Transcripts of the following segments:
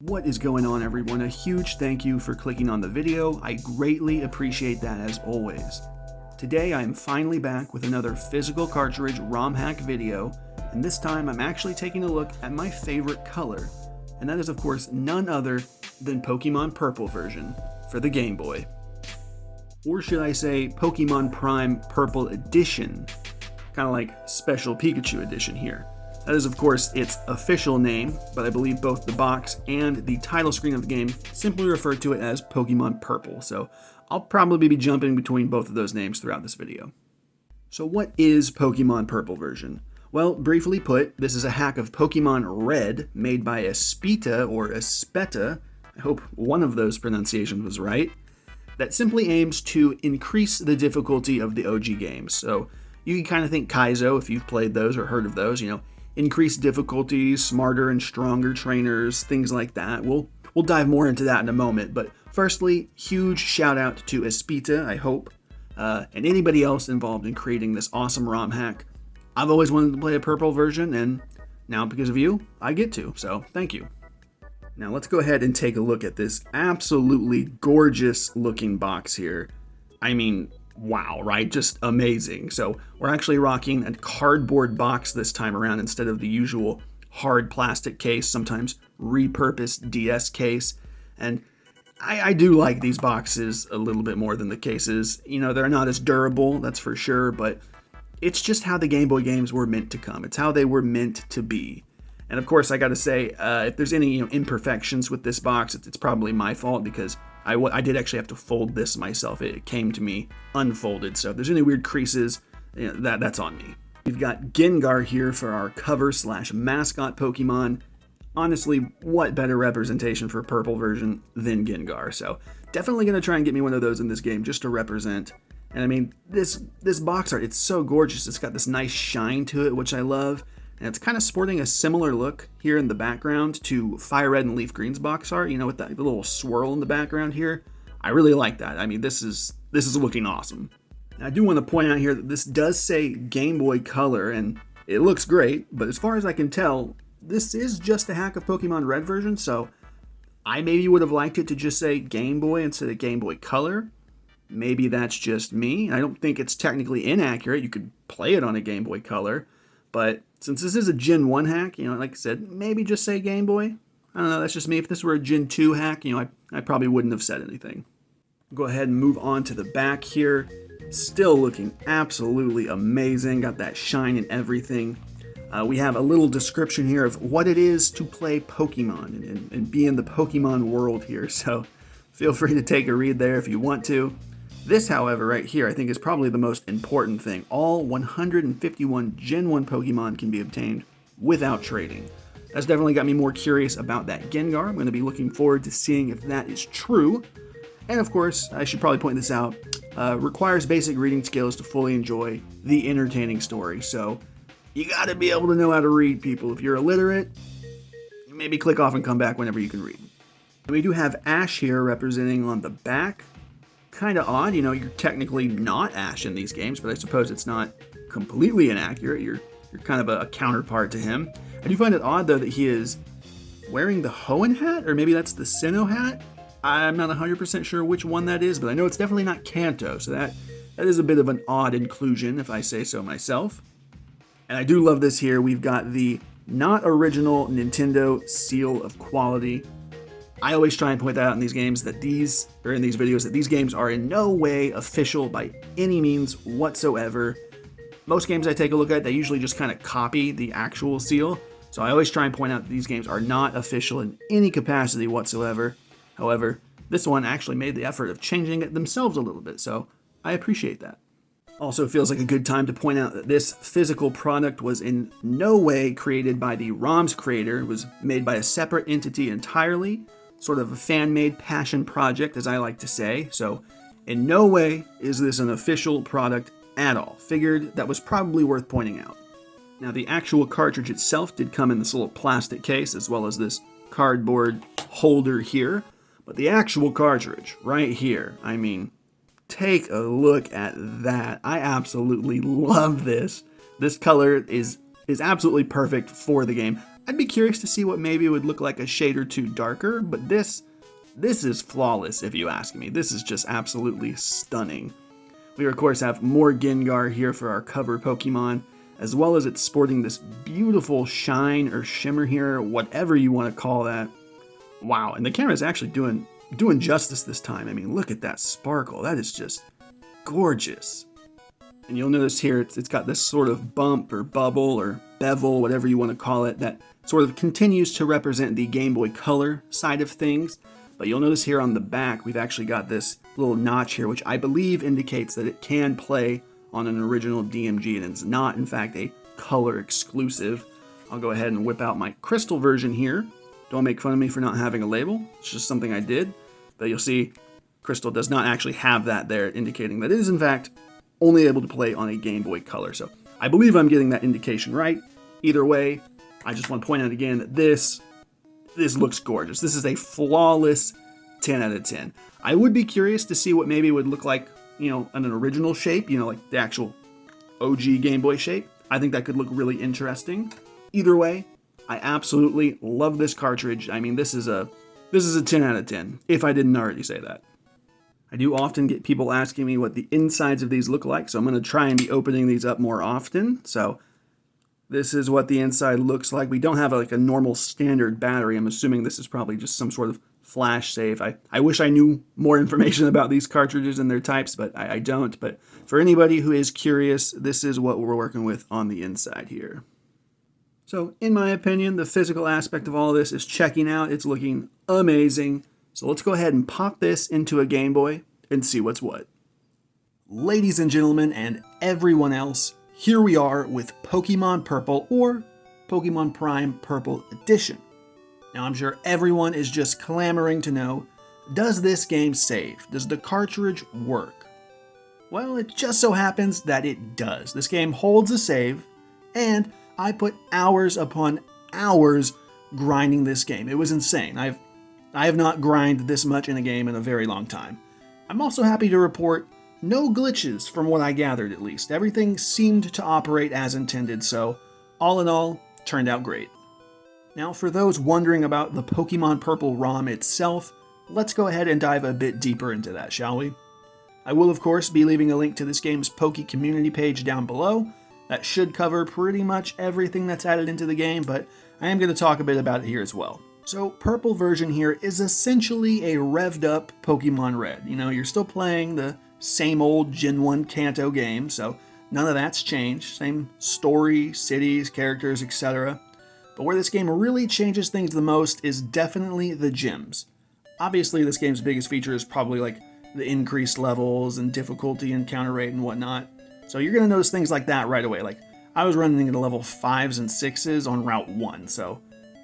What is going on, everyone? A huge thank you for clicking on the video. I greatly appreciate that as always. Today I am finally back with another Physical Cartridge ROM hack video, and this time I'm actually taking a look at my favorite color, and that is of course none other than Pokemon Purple version for the Game Boy. Or should I say Pokemon Prime Purple Edition, kind of like Special Pikachu Edition here. That is, of course, its official name, but I believe both the box and the title screen of the game simply refer to it as Pokemon Purple, so I'll probably be jumping between both of those names throughout this video. So what is Pokemon Purple version? Well, briefly put, this is a hack of Pokemon Red made by Epseta or Epseta, I hope one of those pronunciations was right, that simply aims to increase the difficulty of the OG games. So you can kind of think Kaizo if you've played those or heard of those, increased difficulties, smarter and stronger trainers, things like that. We'll dive more into that in a moment, but firstly, huge shout out to Epseta, I hope, and anybody else involved in creating this awesome ROM hack. I've always wanted to play a purple version, and now because of you, I get to, so thank you. Now let's go ahead and take a look at this absolutely gorgeous looking box here. I mean, wow, right? Just amazing. So we're actually rocking a cardboard box this time around instead of the usual hard plastic case, sometimes repurposed DS case. And I do like these boxes a little bit more than the cases. They're not as durable, that's for sure, but it's just how the Game Boy games were meant to come. It's how they were meant to be. And of course, I gotta say, if there's any imperfections with this box, it's probably my fault because I did actually have to fold this myself. It came to me unfolded, so if there's any weird creases, that's on me. We've got Gengar here for our cover/mascot Pokemon. Honestly, what better representation for purple version than Gengar? So definitely going to try and get me one of those in this game just to represent. And I mean, this box art, it's so gorgeous. It's got this nice shine to it, which I love. And it's kind of sporting a similar look here in the background to Fire Red and Leaf Green's box art, with that little swirl in the background here. I really like that. I mean, this is looking awesome. Now, I do want to point out here that this does say Game Boy Color, and it looks great, but as far as I can tell, this is just a hack of Pokemon Red version, so I maybe would have liked it to just say Game Boy instead of Game Boy Color. Maybe that's just me. I don't think it's technically inaccurate. You could play it on a Game Boy Color, but since this is a Gen 1 hack, like I said, maybe just say Game Boy. I don't know, that's just me. If this were a Gen 2 hack, I probably wouldn't have said anything. Go ahead and move on to the back here. Still looking absolutely amazing. Got that shine and everything. We have a little description here of what it is to play Pokemon and be in the Pokemon world here. So feel free to take a read there if you want to. This, however, right here, I think is probably the most important thing. All 151 Gen 1 Pokemon can be obtained without trading. That's definitely got me more curious about that Gengar. I'm going to be looking forward to seeing if that is true. And of course, I should probably point this out, requires basic reading skills to fully enjoy the entertaining story. So you got to be able to know how to read, people. If you're illiterate, maybe click off and come back whenever you can read. And we do have Ash here representing on the back. Kind of odd, you're technically not Ash in these games, but I suppose it's not completely inaccurate. You're kind of a counterpart to him. I do find it odd, though, that he is wearing the Hoenn hat, or maybe that's the Sinnoh hat. I'm not 100% sure which one that is, but I know it's definitely not Kanto, so that is a bit of an odd inclusion, if I say so myself. And I do love this here. We've got the not original Nintendo seal of quality. I always try and point that out in these games in these videos that these games are in no way official by any means whatsoever. Most games I take a look at, they usually just kind of copy the actual seal. So I always try and point out that these games are not official in any capacity whatsoever. However, this one actually made the effort of changing it themselves a little bit, so I appreciate that. Also feels like a good time to point out that this physical product was in no way created by the ROM's creator. It was made by a separate entity entirely. Sort of a fan-made passion project, as I like to say. So in no way is this an official product at all. Figured that was probably worth pointing out. Now, the actual cartridge itself did come in this little plastic case, as well as this cardboard holder here. But the actual cartridge, right here, I mean, take a look at that. I absolutely love this. This color is absolutely perfect for the game. I'd be curious to see what maybe would look like a shade or two darker, but this is flawless if you ask me. This is just absolutely stunning. We of course have more Gengar here for our cover Pokemon, as well as it's sporting this beautiful shine or shimmer here, whatever you want to call that. Wow, and the camera's actually doing justice this time. I mean, look at that sparkle. That is just gorgeous. And you'll notice here it's got this sort of bump or bubble or bevel, whatever you want to call it, that sort of continues to represent the Game Boy Color side of things. But you'll notice here on the back, we've actually got this little notch here, which I believe indicates that it can play on an original DMG, and it's not, in fact, a color exclusive. I'll go ahead and whip out my crystal version here. Don't make fun of me for not having a label. It's just something I did. But you'll see Crystal does not actually have that there, indicating that it is, in fact, only able to play on a Game Boy Color. So I believe I'm getting that indication right. Either way, I just want to point out again that this looks gorgeous. This is a flawless 10 out of 10. I would be curious to see what maybe would look like, an original shape, like the actual OG Game Boy shape. I think that could look really interesting. Either way, I absolutely love this cartridge. I mean, this is a 10 out of 10, if I didn't already say that. I do often get people asking me what the insides of these look like, so I'm going to try and be opening these up more often. So this is what the inside looks like. We don't have like a normal standard battery. I'm assuming this is probably just some sort of flash save. I wish I knew more information about these cartridges and their types, but I don't. But for anybody who is curious, this is what we're working with on the inside here. So in my opinion, the physical aspect of all of this is checking out. It's looking amazing. So let's go ahead and pop this into a Game Boy and see what's what. Ladies and gentlemen, and everyone else, here we are with Pokemon Purple, or Pokemon Prime Purple Edition. Now I'm sure everyone is just clamoring to know, does this game save? Does the cartridge work? Well, it just so happens that it does. This game holds a save, and I put hours upon hours grinding this game. It was insane. I have not grinded this much in a game in a very long time. I'm also happy to report no glitches from what I gathered, at least. Everything seemed to operate as intended, so all in all, turned out great. Now, for those wondering about the Pokemon Purple ROM itself, let's go ahead and dive a bit deeper into that, shall we? I will, of course, be leaving a link to this game's Poke community page down below. That should cover pretty much everything that's added into the game, but I am going to talk a bit about it here as well. So, Purple version here is essentially a revved up Pokemon Red. You're still playing the same old Gen 1 Kanto game, so none of that's changed. Same story, cities, characters, etc. But where this game really changes things the most is definitely the gyms. Obviously, this game's biggest feature is probably like the increased levels and difficulty and counter rate and whatnot. So you're going to notice things like that right away. Like, I was running into level 5s and 6s on Route 1, so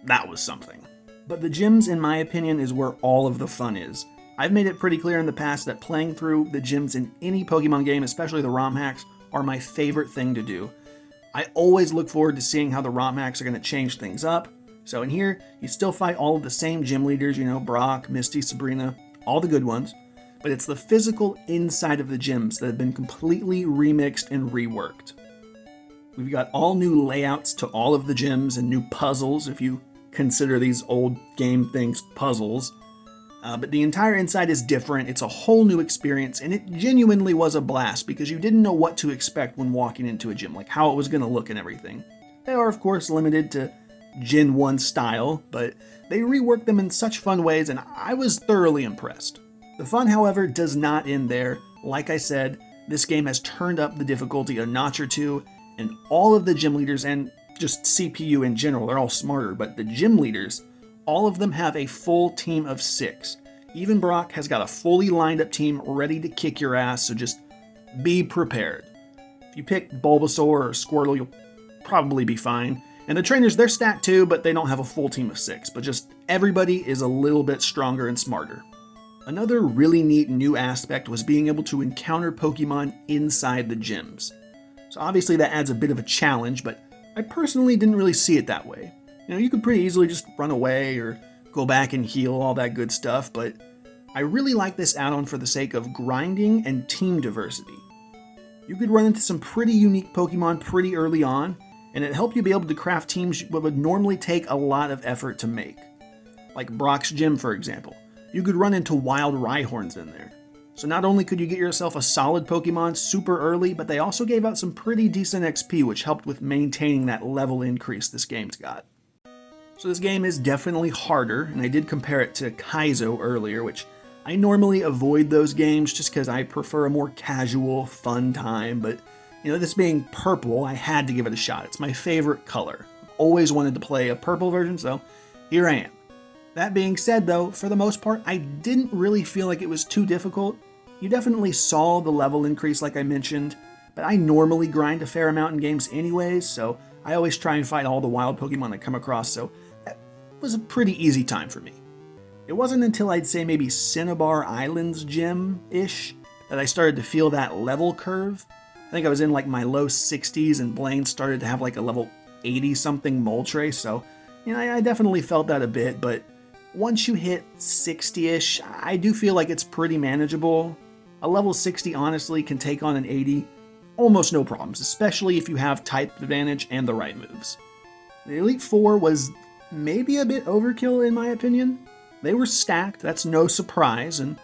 that was something. But the gyms, in my opinion, is where all of the fun is. I've made it pretty clear in the past that playing through the gyms in any Pokemon game, especially the ROM hacks, are my favorite thing to do. I always look forward to seeing how the ROM hacks are going to change things up. So in here, you still fight all of the same gym leaders, Brock, Misty, Sabrina, all the good ones. But it's the physical inside of the gyms that have been completely remixed and reworked. We've got all new layouts to all of the gyms and new puzzles, if you consider these old game things puzzles. But the entire inside is different. It's a whole new experience, and it genuinely was a blast because you didn't know what to expect when walking into a gym, like how it was going to look and everything. They are, of course, limited to Gen 1 style, but they reworked them in such fun ways, and I was thoroughly impressed. The fun, however, does not end there. Like I said, this game has turned up the difficulty a notch or two, and all of the gym leaders, and just CPU in general, they're all smarter, but the gym leaders, all of them have a full team of 6. Even Brock has got a fully lined up team ready to kick your ass, so just be prepared. If you pick Bulbasaur or Squirtle, you'll probably be fine. And the trainers, they're stacked too, but they don't have a full team of 6, but just everybody is a little bit stronger and smarter. Another really neat new aspect was being able to encounter Pokemon inside the gyms. So obviously that adds a bit of a challenge, but I personally didn't really see it that way. You could pretty easily just run away or go back and heal, all that good stuff, but I really like this add-on for the sake of grinding and team diversity. You could run into some pretty unique Pokemon pretty early on, and it helped you be able to craft teams that would normally take a lot of effort to make. Like Brock's gym, for example. You could run into wild Rhyhorns in there. So not only could you get yourself a solid Pokemon super early, but they also gave out some pretty decent XP, which helped with maintaining that level increase this game's got. So this game is definitely harder, and I did compare it to Kaizo earlier, which I normally avoid those games just because I prefer a more casual, fun time, but this being purple, I had to give it a shot. It's my favorite color. I've always wanted to play a purple version, so here I am. That being said, though, for the most part, I didn't really feel like it was too difficult. You definitely saw the level increase like I mentioned, but I normally grind a fair amount in games anyways, so I always try and fight all the wild Pokemon I come across, so that was a pretty easy time for me. It wasn't until I'd say maybe Cinnabar Islands gym-ish that I started to feel that level curve. I think I was in like my low 60s and Blaine started to have like a level 80-something Moltres, so I definitely felt that a bit, but once you hit 60-ish, I do feel like it's pretty manageable. A level 60 honestly can take on an 80 almost no problems, especially if you have type advantage and the right moves. The Elite Four was maybe a bit overkill in my opinion. They were stacked, that's no surprise, and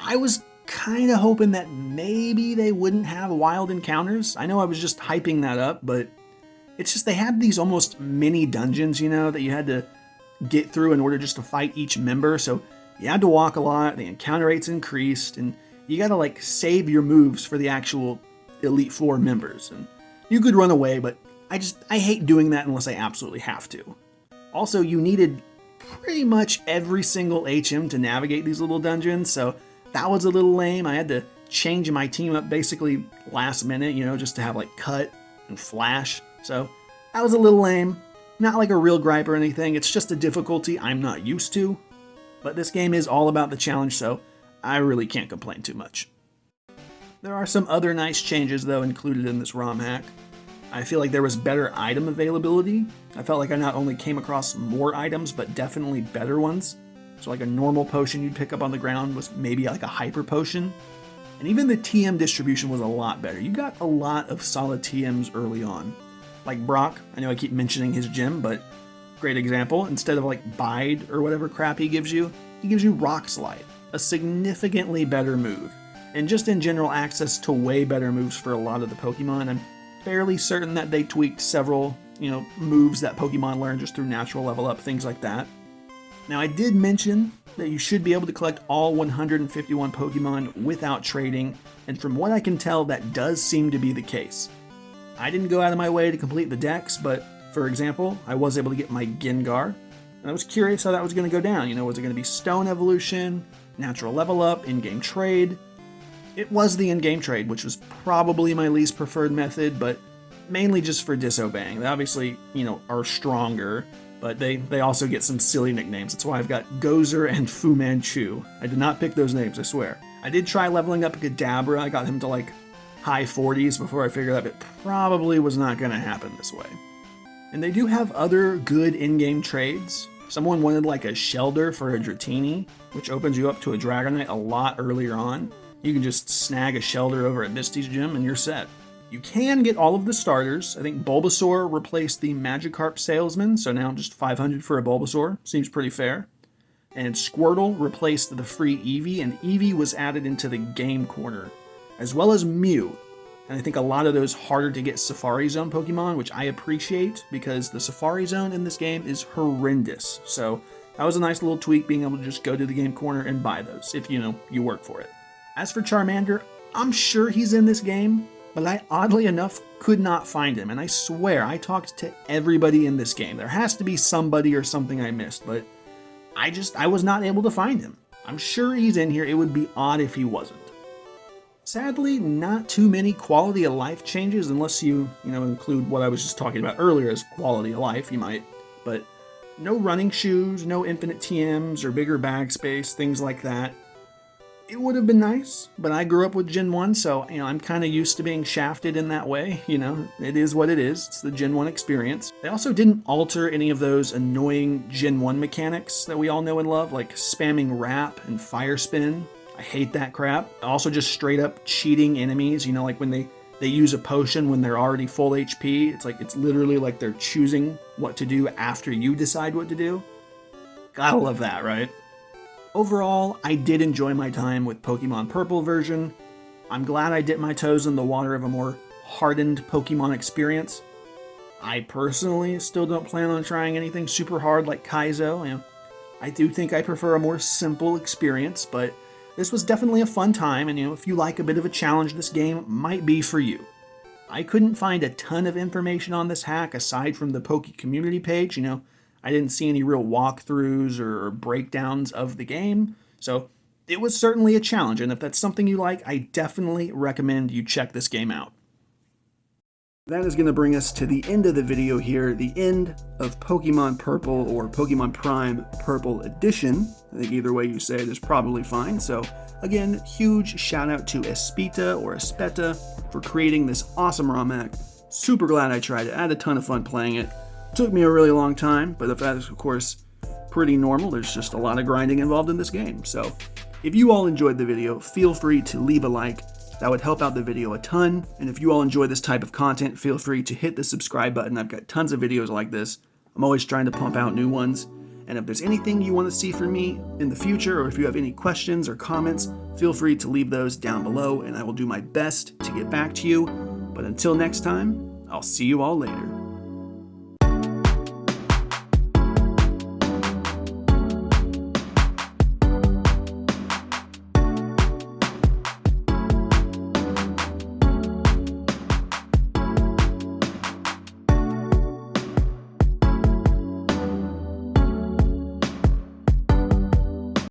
I was kind of hoping that maybe they wouldn't have wild encounters. I know I was just hyping that up, but it's just they had these almost mini dungeons, that you had to get through in order just to fight each member, so you had to walk a lot, the encounter rates increased, and you gotta like save your moves for the actual Elite Four members, and you could run away, but I hate doing that unless I absolutely have to. Also, you needed pretty much every single HM to navigate these little dungeons, so that was a little lame. I had to change my team up basically last minute, just to have like Cut and Flash, so that was a little lame. Not like a real gripe or anything, it's just a difficulty I'm not used to. But this game is all about the challenge, so I really can't complain too much. There are some other nice changes though included in this ROM hack. I feel like there was better item availability. I felt like I not only came across more items, but definitely better ones. So like a normal potion you'd pick up on the ground was maybe like a hyper potion. And even the TM distribution was a lot better. You got a lot of solid TMs early on. Like Brock, I know I keep mentioning his gym, but great example. Instead of like Bide or whatever crap he gives you Rock Slide, a significantly better move. And just in general access to way better moves for a lot of the Pokemon. I'm fairly certain that they tweaked several, moves that Pokemon learn just through natural level up, things like that. Now I did mention that you should be able to collect all 151 Pokemon without trading, and from what I can tell, that does seem to be the case. I didn't go out of my way to complete the dex, but for example, I was able to get my Gengar, and I was curious how that was going to go down. Was it going to be Stone Evolution, Natural Level Up, in-game trade? It was the in-game trade, which was probably my least preferred method, but mainly just for disobeying. They obviously, are stronger, but they also get some silly nicknames. That's why I've got Gozer and Fu Manchu. I did not pick those names, I swear. I did try leveling up Kadabra. I got him to like high 40s before I figured out it probably was not going to happen this way. And they do have other good in-game trades. Someone wanted like a Shelder for a Dratini, which opens you up to a Dragonite a lot earlier on. You can just snag a Shelder over at Misty's gym and you're set. You can get all of the starters. I think Bulbasaur replaced the Magikarp Salesman, so now just 500 for a Bulbasaur. Seems pretty fair. And Squirtle replaced the free Eevee, and Eevee was added into the game corner, as well as Mew. And I think a lot of those harder to get Safari Zone Pokemon, which I appreciate because the Safari Zone in this game is horrendous. So that was a nice little tweak, being able to just go to the game corner and buy those if you work for it. As for Charmander, I'm sure he's in this game, but I oddly enough could not find him. And I swear I talked to everybody in this game. There has to be somebody or something I missed, but I was not able to find him. I'm sure he's in here. It would be odd if he wasn't. Sadly, not too many quality of life changes, unless you include what I was just talking about earlier as quality of life, you might. But no running shoes, no infinite TMs or bigger bag space, things like that. It would have been nice, but I grew up with Gen 1, so I'm kind of used to being shafted in that way. It is what it is. It's the Gen 1 experience. They also didn't alter any of those annoying Gen 1 mechanics that we all know and love, like spamming Wrap and Fire Spin. I hate that crap. Also just straight up cheating enemies, like when they they use a potion when they're already full HP. It's literally like they're choosing what to do after you decide what to do. Gotta love that, right? Overall, I did enjoy my time with Pokemon Purple version. I'm glad I dipped my toes in the water of a more hardened Pokemon experience. I personally still don't plan on trying anything super hard like Kaizo. I do think I prefer a more simple experience, but this was definitely a fun time, and if you like a bit of a challenge, this game might be for you. I couldn't find a ton of information on this hack aside from the Poke community page. I didn't see any real walkthroughs or breakdowns of the game, so it was certainly a challenge, and if that's something you like, I definitely recommend you check this game out. That is going to bring us to the end of the video here, the end of Pokemon Purple or Pokemon Prime Purple Edition. I think either way you say it is probably fine. So again, huge shout out to Epseta for creating this awesome ROM hack. Super glad I tried it. I had a ton of fun playing it. Took me a really long time, but that is of course pretty normal. There's just a lot of grinding involved in this game. So if you all enjoyed the video, feel free to leave a like. That would help out the video a ton, and if you all enjoy this type of content, feel free to hit the subscribe button. I've got tons of videos like this. I'm always trying to pump out new ones, and if there's anything you want to see from me in the future, or if you have any questions or comments, feel free to leave those down below, and I will do my best to get back to you. But until next time, I'll see you all later.